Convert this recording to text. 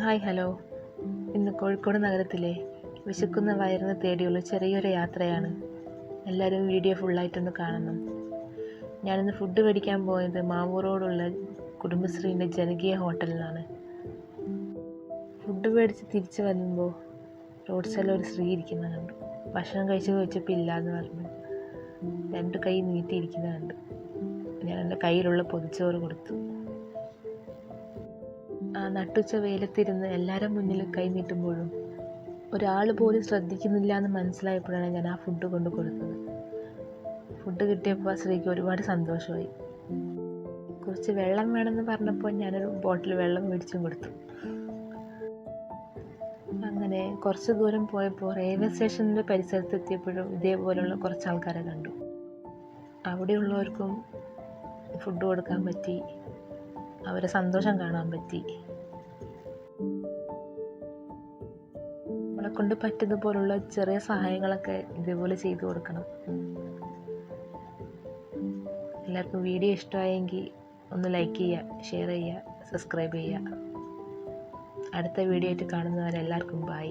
Hi hello. ഇന്ന് കോഴിക്കോട് നഗരത്തിലെ വിശക്കുന്ന വയറിന് തേടിയുള്ള ചെറിയൊരു യാത്രയാണ്. എല്ലാവരും വീഡിയോ ഫുള്ളായിട്ടൊന്ന് കാണണം. ഞാനിന്ന് ഫുഡ് മേടിക്കാൻ പോയത് മാവൂർ റോഡുള്ള കുടുംബശ്രീൻ്റെ ജനകീയ ഹോട്ടലിലാണ്. ഫുഡ് മേടിച്ച് തിരിച്ച് വരുമ്പോൾ റോഡ് സൈഡിൽ ഒരു സ്ത്രീ ഇരിക്കുന്നത് കണ്ടു. ഭക്ഷണം ചോദിച്ചപ്പോൾ ഇല്ലയെന്ന് പറഞ്ഞു. 2 കൈ നീട്ടിയിരിക്കുന്നത് കണ്ടു. ഞാൻ എൻ്റെ കയ്യിലുള്ള പൊതിച്ചോറ് കൊടുത്തു. ആ നട്ടുച്ച വെയിലത്തിരുന്ന് എല്ലാവരും മുന്നിൽ കൈ നീട്ടുമ്പോഴും ഒരാൾ പോലും ശ്രദ്ധിക്കുന്നില്ല എന്ന് മനസ്സിലായപ്പോഴാണ് ഞാൻ ആ ഫുഡ് കൊണ്ട് കൊടുത്തത്. ഫുഡ് കിട്ടിയപ്പോൾ ആ സ്ത്രീക്ക് ഒരുപാട് സന്തോഷമായി. കുറച്ച് വെള്ളം വേണമെന്ന് പറഞ്ഞപ്പോൾ ഞാനൊരു ബോട്ടിൽ വെള്ളം മേടിച്ചും കൊടുത്തു. അങ്ങനെ കുറച്ച് ദൂരം പോയപ്പോൾ റെയിൽവേ സ്റ്റേഷനിൻ്റെ പരിസരത്ത് എത്തിയപ്പോഴും ഇതേപോലെയുള്ള കുറച്ച് ആൾക്കാരെ കണ്ടു. അവിടെയുള്ളവർക്കും ഫുഡ് കൊടുക്കാൻ പറ്റി, അവരെ സന്തോഷം കാണാൻ പറ്റി. നമ്മളെ കൊണ്ട് പറ്റുന്ന പോലുള്ള ചെറിയ സഹായങ്ങളൊക്കെ ഇതേപോലെ ചെയ്തു കൊടുക്കണം. എല്ലാവർക്കും വീഡിയോ ഇഷ്ടമായെങ്കിൽ ഒന്ന് ലൈക്ക് ചെയ്യുക, ഷെയർ ചെയ്യുക, സബ്സ്ക്രൈബ് ചെയ്യുക. അടുത്ത വീഡിയോ ആയിട്ട് കാണുന്നവരെല്ലാവർക്കും ബൈ.